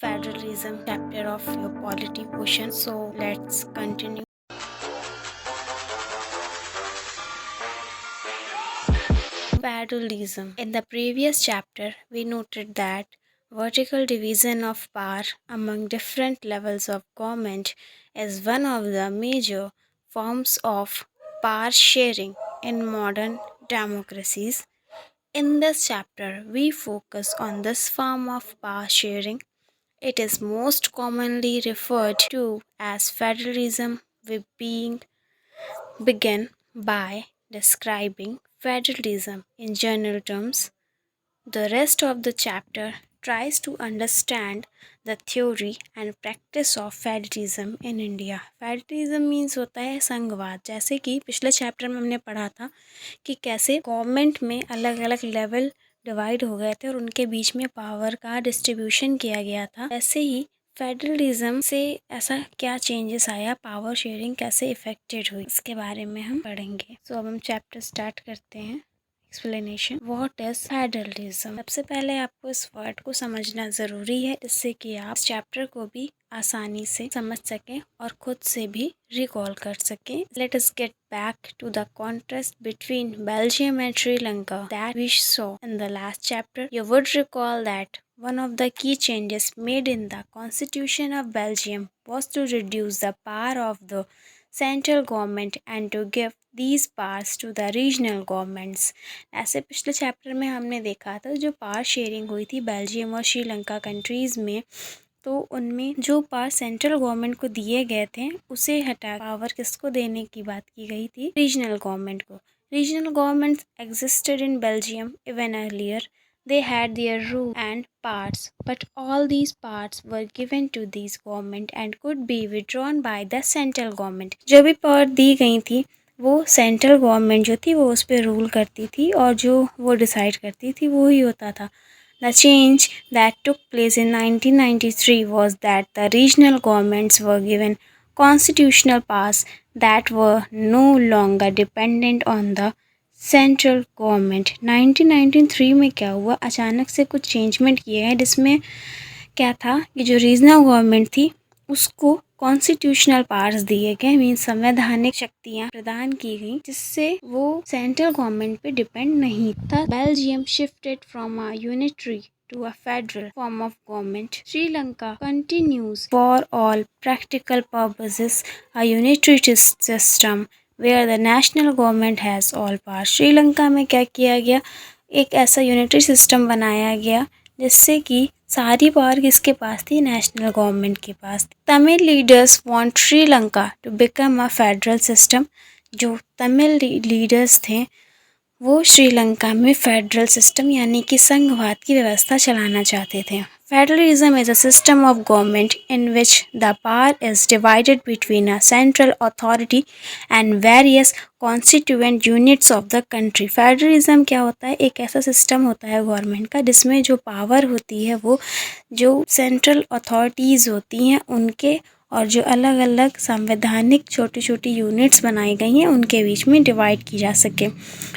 Federalism chapter of your polity portion. So let's continue. Federalism. In the previous chapter, we noted that vertical division of power among different levels of government is one of the major forms of power sharing in modern democracies. In this chapter, we focus on this form of power sharing. It is most commonly referred to as federalism, with being begin by describing federalism in general terms. The rest of the chapter tries to understand the theory and practice of federalism in India. Federalism means होता है संघवाद, जैसे कि पिछले chapter में हमने पढ़ा था कि कैसे गवर्नमेंट में अलग अलग लेवल डिवाइड हो गए थे और उनके बीच में पावर का डिस्ट्रीब्यूशन किया गया था। ऐसे ही फेडरलिज्म से ऐसा क्या चेंजेस आया, पावर शेयरिंग कैसे इफेक्टेड हुई, इसके बारे में हम पढ़ेंगे। अब हम चैप्टर स्टार्ट करते हैं। Explanation, what is federalism. सबसे पहले आपको इस वर्ड को समझना ज़रूरी है, जिससे कि आप इस चैप्टर को भी आसानी से समझ सकें और खुद से भी रिकॉल कर सकें। Let us gate back to the contrast between Belgium and Sri Lanka that we saw in the last chapter. You would recall that one of the key changes made in the constitution of Belgium was to reduce the power of the central government and to give these powers to the regional governments. ऐसे पिछले chapter में हमने देखा था जो power sharing हुई थी Belgium और श्रीलंका कंट्रीज़ में, तो उनमें जो पावर सेंट्रल गवर्नमेंट को दिए गए थे उसे हटा पावर किसको देने की बात की गई थी, रीजनल गवर्नमेंट को। Regional governments existed in Belgium even earlier. They had their rule and parts, but all these parts were given to these government and could be withdrawn by the central government. जो भी power दी गई थी वो central government जो थी वो उस पर रूल करती थी और जो वो डिसाइड करती थी वो ही होता था। The change that took place in 1993 was that the regional governments were given constitutional powers that were no longer dependent on the central government. 1993 में क्या हुआ, अचानक से कुछ चेंजमेंट किए हैं जिसमें क्या था कि जो रीजनल गवर्नमेंट थी उसको कॉन्स्टिट्यूशनल पावर्स दिए गए, मीन संवैधानिक शक्तियां प्रदान की गई, जिससे वो सेंट्रल गवर्नमेंट पे डिपेंड नहीं था। Belgium shifted from a unitary to a federal form of government. Sri Lanka continues for all practical purposes a unitary system where the national government has all power. Sri Lanka में क्या किया गया, एक ऐसा unitary system बनाया गया जिससे कि सारी पावर किसके पास थी, नेशनल गवर्नमेंट के पास। Tamil leaders want Sri Lanka to become a federal system. जो तमिल लीडर्स थे वो श्रीलंका में फेडरल सिस्टम यानी कि संघवाद की व्यवस्था चलाना चाहते थे। Federalism is a system of government in which the power is divided between a central authority and various constituent units of the country. Federalism क्या होता है, एक ऐसा सिस्टम होता है गवर्नमेंट का जिसमें जो पावर होती है वो जो सेंट्रल अथॉरिटीज़ होती हैं उनके और जो अलग अलग संवैधानिक छोटी छोटी यूनिट्स बनाई गई हैं उनके बीच में डिवाइड की जा सके।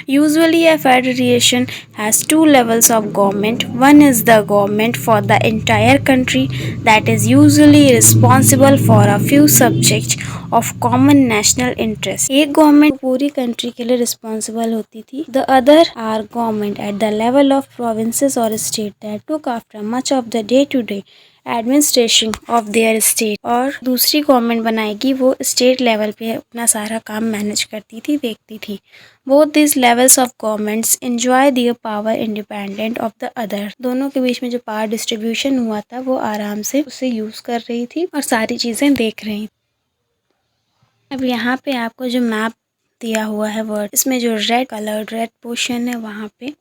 Usually a federation has two levels of government. One is the government for the entire country that is usually responsible for a few subject of common national interest. एक गवर्नमेंट पूरी कंट्री के लिए responsible होती थी. The other are government at the level of provinces और state that took after much of the day to day administration of their state. और दूसरी government बनाएगी वो स्टेट लेवल पे अपना सारा काम मैनेज करती थी, देखती थी. Both this levels of governments enjoy their power independent of the other. दोनों के बीच में जो पावर डिस्ट्रीब्यूशन हुआ था वो आराम से उसे यूज कर रही थी और सारी चीजें देख रही. अब यहाँ पे आपको जो मैप दिया हुआ है वर्ड, इसमें जो रेड पोर्शन है वहाँ पे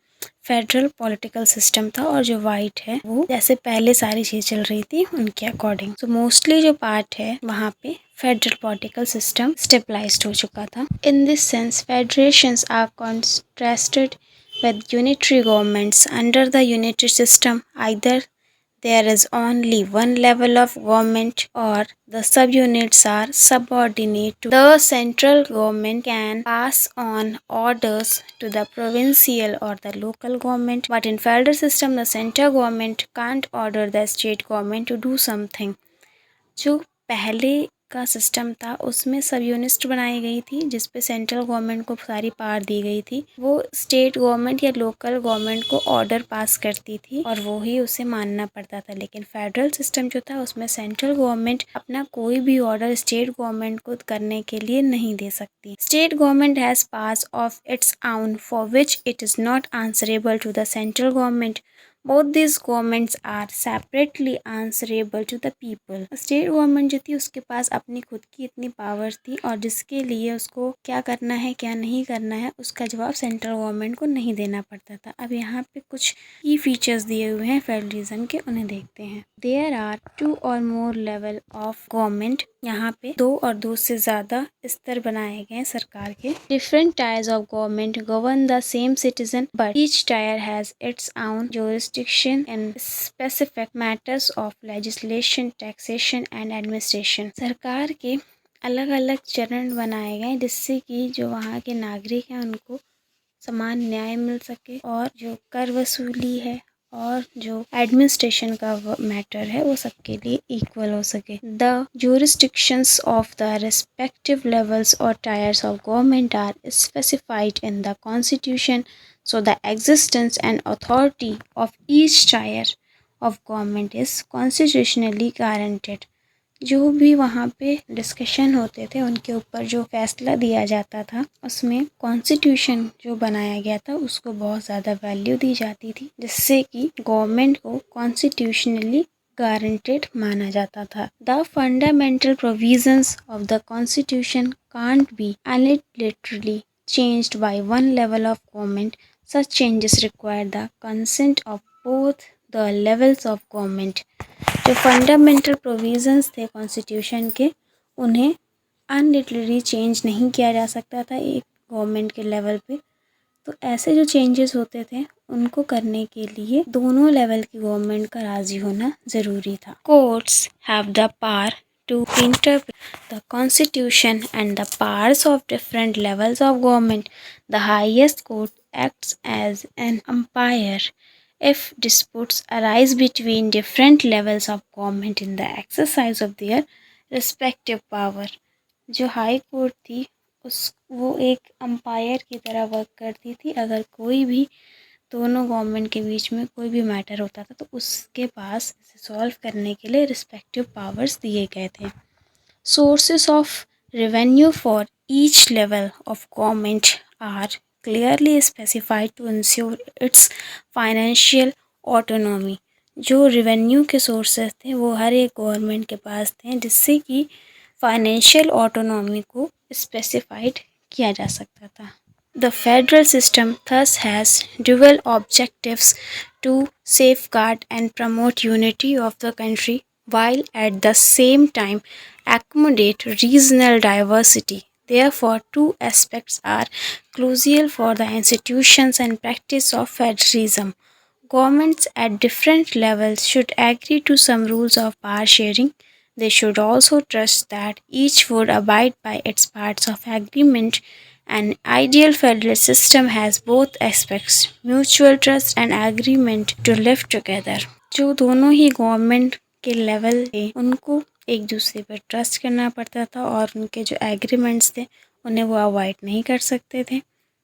फेडरल पॉलिटिकल सिस्टम था और जो वाइट है वो जैसे पहले सारी चीज़ चल रही थी उनके अकॉर्डिंग. तो मोस्टली जो पार्ट है वहाँ पे फेडरल पॉलिटिकल सिस्टम स्टेबलाइज्ड हो चुका था. In this sense federations are contrasted with unitary governments. Under the unitary system, either there is only one level of government or the subunits are subordinate to the central government can pass on orders to the provincial or the local government, but in federal system the central government can't order the state government to do something. जो पहले का system था उसमें सब unit बनाई गई थी जिसपे सेंट्रल गवर्नमेंट को सारी पावर दी गई थी। वो स्टेट गवर्नमेंट या लोकल गवर्नमेंट को ऑर्डर पास करती थी और वो ही उसे मानना पड़ता था। लेकिन फेडरल सिस्टम जो था उसमें सेंट्रल गवर्नमेंट अपना कोई भी ऑर्डर स्टेट गवर्नमेंट को करने के लिए नहीं दे सकती। State government has powers of its own for which it is not answerable to the central government. Both these governments are separately answerable to the people. State government जो थी उसके पास अपनी खुद की इतनी पावर थी और जिसके लिए उसको क्या करना है क्या नहीं करना है उसका जवाब सेंट्रल गवर्नमेंट को नहीं देना पड़ता था। अब यहाँ पे कुछ की फीचर्स दिए हुए हैं फेडरलिज्म के, उन्हें देखते हैं। There are 2 or more level of government। यहाँ पे 2 और 2 से ज़्यादा स्तर बनाए गए हैं सरकार के। Different tiers of government govern the same citizen, but each tier has its own jurisdiction in specific matters of legislation, taxation and administration। सरकार के अलग अलग चरण बनाए गए जिससे कि जो वहाँ के नागरिक हैं उनको समान न्याय मिल सके और जो कर वसूली है और जो एडमिनिस्ट्रेशन का मैटर है वो सबके लिए इक्वल हो सके। The jurisdictions of the respective levels or tiers of government are specified in the constitution, so the existence and authority of each tier of government is constitutionally guaranteed। जो भी वहाँ पे डिस्कशन होते थे उनके ऊपर जो फैसला दिया जाता था उसमें कॉन्स्टिट्यूशन जो बनाया गया था उसको बहुत ज़्यादा वैल्यू दी जाती थी जिससे कि गवर्नमेंट को कॉन्स्टिट्यूशनली गारंटेड माना जाता था। The fundamental provisions of the constitution can't be unilaterally changed by one level of government. Such changes require the consent of both the levels of government। जो फंडामेंटल प्रोविजंस थे constitution के उन्हें अनलिटरली change नहीं किया जा सकता था एक गवर्नमेंट के लेवल पे। तो ऐसे जो चेंजेस होते थे उनको करने के लिए दोनों लेवल की गवर्नमेंट का राजी होना ज़रूरी था। Courts have the power to interpret the constitution and the powers of different levels of government. The highest court acts as an umpire if disputes arise between different levels of government in the exercise of their respective power। जो high court थी वो एक umpire की तरह work करती थी। अगर कोई भी दोनों गवर्नमेंट के बीच में कोई भी मैटर होता था तो उसके पास सॉल्व करने के लिए रिस्पेक्टिव पावर्स दिए गए थे। Sources of revenue for each level of government are clearly specified to ensure its financial autonomy। जो रेवेन्यू के सोर्सेस थे वो हर एक गवर्नमेंट के पास थे जिससे कि फाइनेंशियल ऑटोनॉमी को स्पेसिफाइड किया जा सकता था। The federal system thus has dual objectives to safeguard and promote unity of the country while at the same time accommodate regional diversity। Therefore, two aspects are crucial for the institutions and practice of federalism। Governments at different levels should agree to some rules of power sharing. They should also trust that each would abide by its parts of agreement। An ideal federal system has both aspects, mutual trust and agreement, to live together। जो दोनों ही government के level थे उनको एक दूसरे पर trust करना पड़ता था और उनके जो एग्रीमेंट्स थे उन्हें वो अवॉइड नहीं कर सकते थे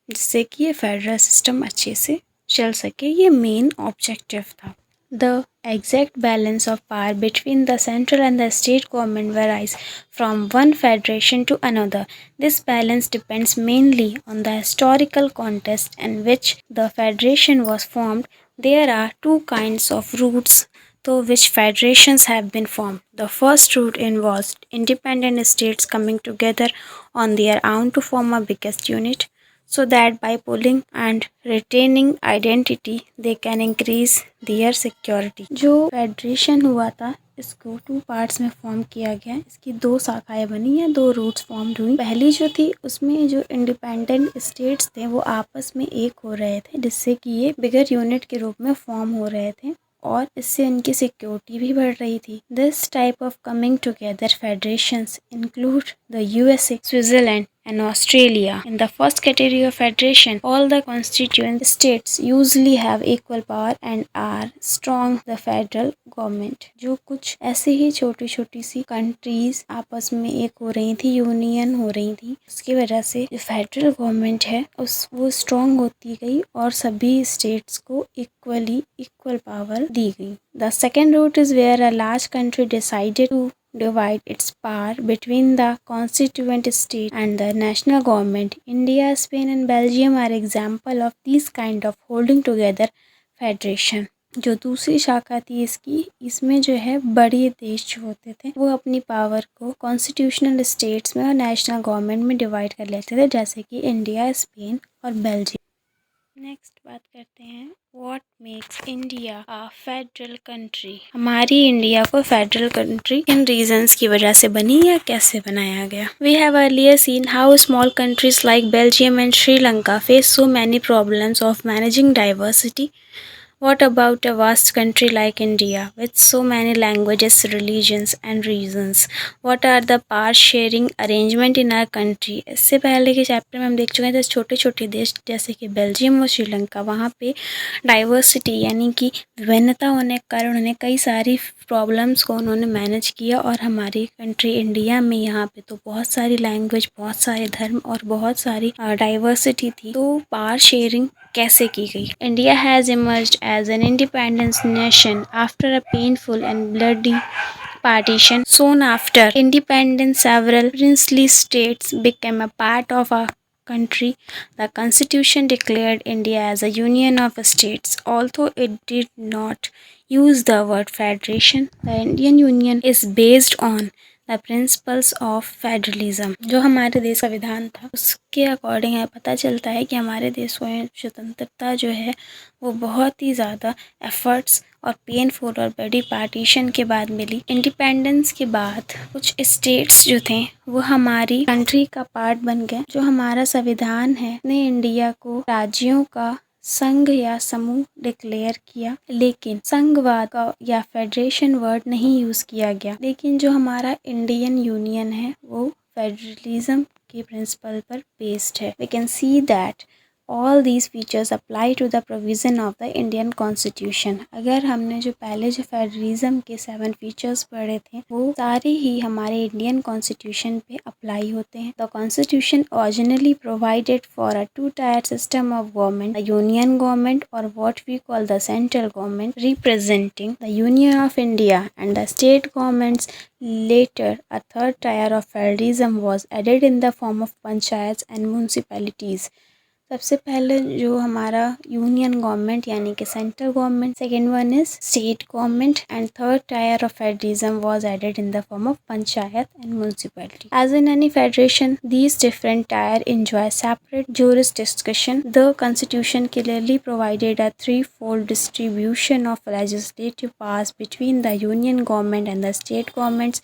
जिससे कि ये फेडरल सिस्टम अच्छे से चल सके। ये मेन ऑब्जेक्टिव था। The exact balance of power between the central and the state government varies from one federation to another। This balance depends mainly on the historical context in which the federation was formed। There are two kinds of routes through which federations have been formed। The first route involves independent states coming together on their own to form a biggest unit, so that by pooling and retaining identity they can increase their security। जो federation हुआ था इसको 2 parts में form किया गया। इसकी 2 शाखाएं बनी हैं, 2 रूट्स फॉर्म हुई। पहली जो थी उसमें जो इंडिपेंडेंट स्टेट्स थे वो आपस में एक हो रहे थे जिससे कि ये बिगर यूनिट के रूप में फॉर्म हो रहे थे। और इससे इनकी सिक्योरिटी भी बढ़ रही थी। This type of coming together federations include the USA, Switzerland and Australia. In the first category of federation, all the constituent states usually have equal power and are strong the federal government. जो कुछ ऐसे ही छोटी छोटी सी countries आपस में एक हो रही थी, यूनियन हो रही थी, उसकी वजह से जो फेडरल गवर्नमेंट है वो स्ट्रॉन्ग होती गई और सभी स्टेट्स को इक्वल पावर दी गई. The second route is where a large country decided to divide its power between the constituent state and the national government. India, Spain and Belgium are example of these kind of holding together federation. जो दूसरी शाखा थी इसमें जो है बड़े देश जो होते थे वो अपनी पावर को कॉन्स्टिट्यूशनल स्टेट्स में और नेशनल गवर्नमेंट में डिवाइड कर लेते थे, जैसे कि इंडिया, स्पेन और बेल्जियम. नेक्स्ट बात करते हैं what makes India a federal country. हमारी इंडिया को फेडरल कंट्री किन रीजंस की वजह से बनी या कैसे बनाया गया. We have earlier seen how small countries like Belgium and Sri Lanka face so many problems of managing diversity. What about a vast country like India with so many languages, religions and regions? What are the power sharing arrangement in our country? इससे पहले के chapter में हम देख चुके हैं जैसे छोटे छोटे देश जैसे कि बेल्जियम और श्रीलंका, वहाँ पे डाइवर्सिटी यानी कि विभिन्नता होने के कारण उन्हें कई सारी प्रॉब्लम्स को उन्होंने मैनेज किया. और हमारी कंट्री इंडिया में यहाँ पे तो बहुत सारी लैंग्वेज, बहुत सारे धर्म और बहुत सारी डाइवर्सिटी थी. तो पावर शेयरिंग कैसे की गई. India has emerged as an independence nation after a painful and bloody partition. Soon after independence, several princely states became a part of a country. The constitution declared India as a union of states. Although it did not use the word federation, the Indian Union is based on the principles of federalism. जो हमारे देश का विधान था उसके according है पता चलता है कि हमारे देश को स्वतंत्रता जो है वो बहुत ही ज़्यादा एफर्ट्स और पेनफुल और बड़ी पार्टीशन के बाद मिली. इंडिपेंडेंस के बाद कुछ स्टेट्स जो थे वो हमारी कंट्री का पार्ट बन गए. जो हमारा संविधान है ने इंडिया को राज्यों का संघ या समूह डिक्लेयर किया, लेकिन संघवाद का या फेडरेशन वर्ड नहीं यूज किया गया. लेकिन जो हमारा इंडियन यूनियन है वो फेडरलिज्म के प्रिंसिपल पर बेस्ड है. We can see that all these features apply to the provision of the Indian constitution. अगर हमने जो पहले जो फेडरलिज्म के 7 फीचर्स पढ़े थे वो सारे ही हमारे इंडियन कॉन्स्टिट्यूशन पे अप्लाई होते हैं. The constitution originally provided for a 2-tier system of government, the union government और what we call the central government representing the union of India and the state governments. Later, a third tier of federalism was added in the form of panchayats and municipalities. सबसे पहले जो हमारा union government यानी कि central government, second one is state government and third tier of federalism was added in the form of panchayat and municipality. As in any federation these different tier enjoy separate jurisdiction. The constitution clearly provided a threefold distribution of legislative powers between the union government and the state governments.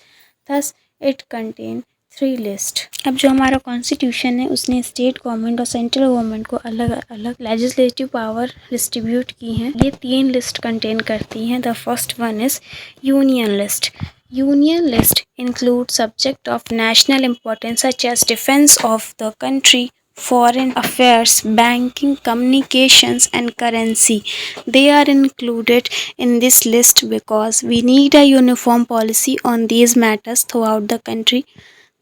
Thus it contained 3 list. अब जो हमारा constitution है उसने state government और central government को अलग अलग legislative power distribute की हैं. ये 3 लिस्ट कंटेन करती हैं. The first one is union list. Union list include subject of national importance such as defence of the country, foreign affairs, banking, communications and currency. They are included in this list because we need a uniform policy on these matters throughout the country.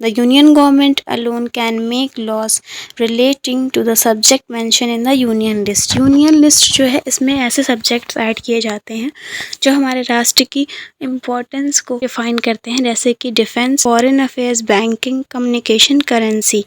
The union government alone can make laws relating to the subject mentioned in the union list. Union list जो है इसमें ऐसे subjects add किए जाते हैं जो हमारे राष्ट्र की इम्पोर्टेंस को डिफाइन करते हैं, जैसे कि defence, foreign affairs, banking, communication, currency.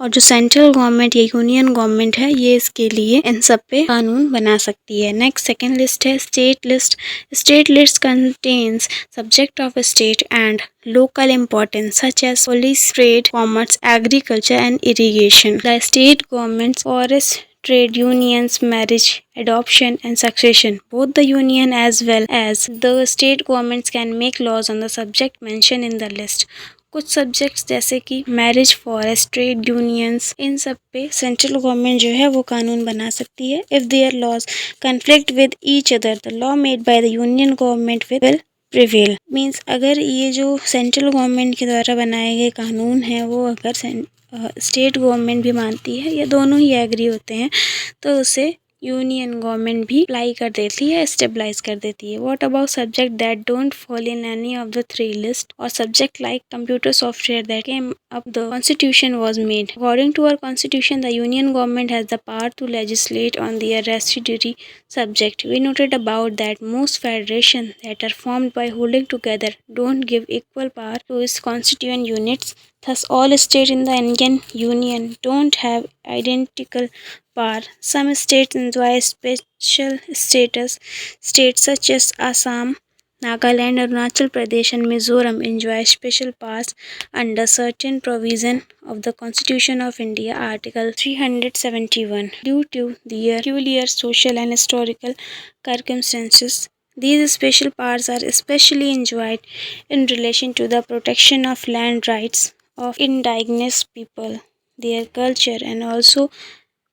और जो सेंट्रल गवर्नमेंट या यूनियन गवर्नमेंट है ये इसके लिए इन सब पे कानून बना सकती है. नेक्स्ट सेकेंड लिस्ट है state list. State list contains subject of state and local importance such as police, trade, commerce, agriculture and irrigation. The state governments, forest, trade unions, marriage, adoption and succession. Both the union as well as the state governments can make laws on the subject mentioned in the list. कुछ subjects जैसे कि marriage, forest, trade unions, इन सब पे central government जो है वो कानून बना सकती है। If there laws conflict with each other the law made by the union government will prevail. Means अगर ये जो सेंट्रल गवर्नमेंट के द्वारा बनाए गए कानून हैं वो अगर स्टेट गवर्नमेंट भी मानती है या दोनों ही एग्री होते हैं तो उसे यूनियन गवर्नमेंट भी अप्लाई कर देती है, स्टेबलाइज कर देती है। What about subject that don't fall in any of the three list और subject like computer software that came up the constitution was made. According to our constitution the union government has the power to legislate on their residuary subject. We noted about that most federations that are formed by holding together don't give equal power to its constituent units. Thus, all states in the Indian Union don't have identical power. Some states enjoy special status. States such as Assam, Nagaland, Arunachal Pradesh, and Mizoram enjoy special powers under certain provision of the Constitution of India, Article 371, due to their peculiar social and historical circumstances. These special powers are especially enjoyed in relation to the protection of land rights of indigenous people, their culture, and also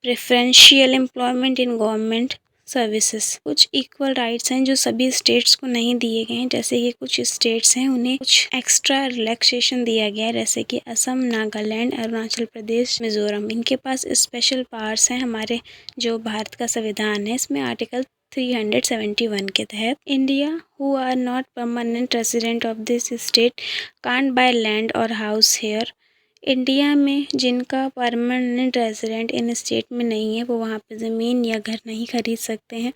preferential employment in government services. कुछ equal rights हैं जो सभी states को नहीं दिए गए हैं, जैसे कि कुछ स्टेट्स हैं उन्हें कुछ एक्स्ट्रा रिलैक्सेशन दिया गया है, जैसे कि असम, नागालैंड, अरुणाचल प्रदेश, मिजोरम। इनके पास स्पेशल पावर्स हैं। हमारे जो भारत का संविधान है इसमें आर्टिकल 371 के तहत India who are not permanent resident of this state can't buy land और हाउस हेयर। इंडिया में जिनका परमानेंट रेजिडेंट इन स्टेट में नहीं है वो वहाँ पे ज़मीन या घर नहीं खरीद सकते हैं।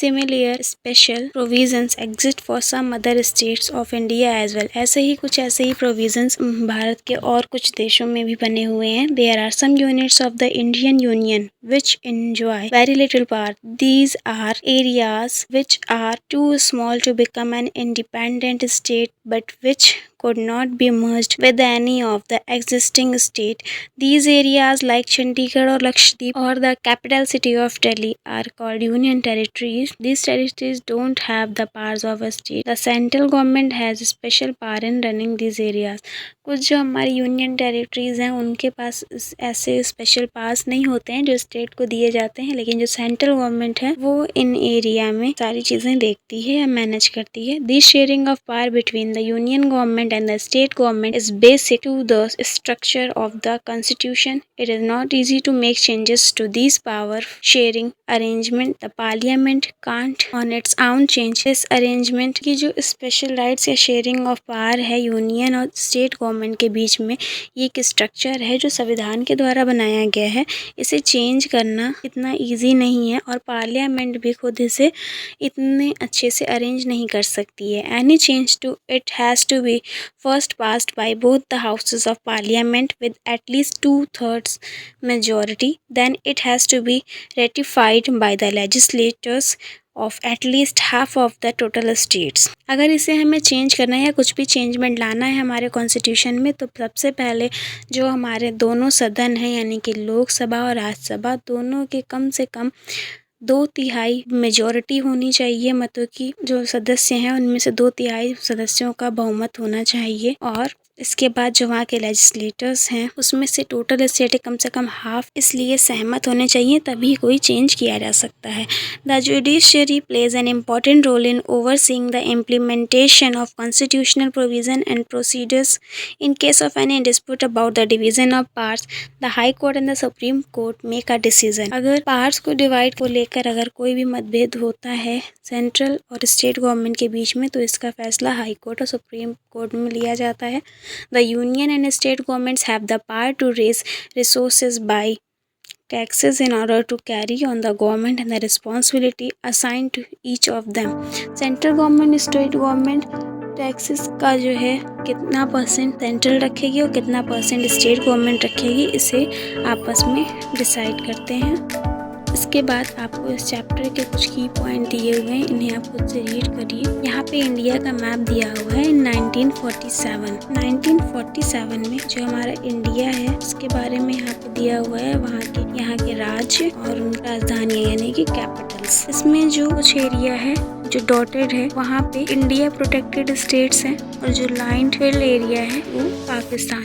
Similar special provisions exist for some other states of India as well. ऐसे ही प्रोविजंस भारत के और कुछ देशों में भी बने हुए हैं। There are some units of the Indian union which enjoy very little power. These are areas which are too small to become an independent state but which could not be merged with any of the existing state. These areas like Chandigarh or Lakshadweep or the capital city of Delhi are called union territories. These territories don't have the powers of a state. The central government has special power in running these areas. कुछ जो हमारी union territories हैं उनके पास ऐसे special पास नहीं होते हैं जो स्टेट को दिए जाते हैं, लेकिन जो सेंट्रल गवर्नमेंट है वो इन एरिया में सारी चीज़ें देखती है या मैनेज करती है। This sharing of power between the union government and the state government is basic to the structure of the constitution. It is not easy to make changes to these power sharing arrangement. The parliament can't on its own change this arrangement। की जो special rights या sharing of power है union और state government के बीच में, ये एक structure है जो संविधान के द्वारा बनाया गया है। इसे चेंज करना इतना ईजी नहीं है और पार्लियामेंट भी खुद इसे इतने अच्छे से अरेंज नहीं कर सकती है। Any change to it has to be first passed by both the houses of parliament with at least 2/3 majority. Then it has to be ratified by the legislators of at least half of the total states। अगर इसे हमें change करना है या कुछ भी changement लाना है हमारे कॉन्स्टिट्यूशन में तो सबसे पहले जो हमारे दोनों सदन हैं यानी कि लोकसभा और राज्यसभा दोनों के कम से कम 2/3 मेजॉरिटी होनी चाहिए। मतों की जो सदस्य हैं उनमें से 2/3 सदस्यों का बहुमत होना चाहिए और इसके बाद जो वहाँ के लेजिस्लेटर्स हैं उसमें से टोटल स्टेट कम से कम हाफ इसलिए सहमत होने चाहिए, तभी कोई चेंज किया जा सकता है। The judiciary plays an important role in overseeing the implementation of constitutional provision and procedures in case of any dispute about the division of powers the high court and the supreme court make a decision. अगर powers को divide को लेकर अगर कोई भी मतभेद होता है सेंट्रल और स्टेट गवर्नमेंट के बीच में तो इसका फैसला हाई कोर्ट और सुप्रीम कोर्ट में लिया जाता है। The union and state governments have the power to raise resources by taxes in order to carry on the government and the responsibility assigned to each of them। Central government, state government taxes का जो है कितना percent central रखेगी और कितना percent state government रखेगी इसे आपस में डिसाइड करते हैं। इसके बाद आपको इस चैप्टर के कुछ की पॉइंट दिए हुए हैं, इन्हें आप खुद से रीड करिए। यहाँ पे इंडिया का मैप दिया हुआ है 1947 में जो हमारा इंडिया है उसके बारे में यहाँ पे दिया हुआ है, यहाँ के राज्य और उनकी राजधानी यानी कि कैपिटल्स। इसमें जो कुछ एरिया है जो डॉटेड है वहाँ पे इंडिया प्रोटेक्टेड स्टेट्स है और जो लाइन फिल एरिया है वो पाकिस्तान।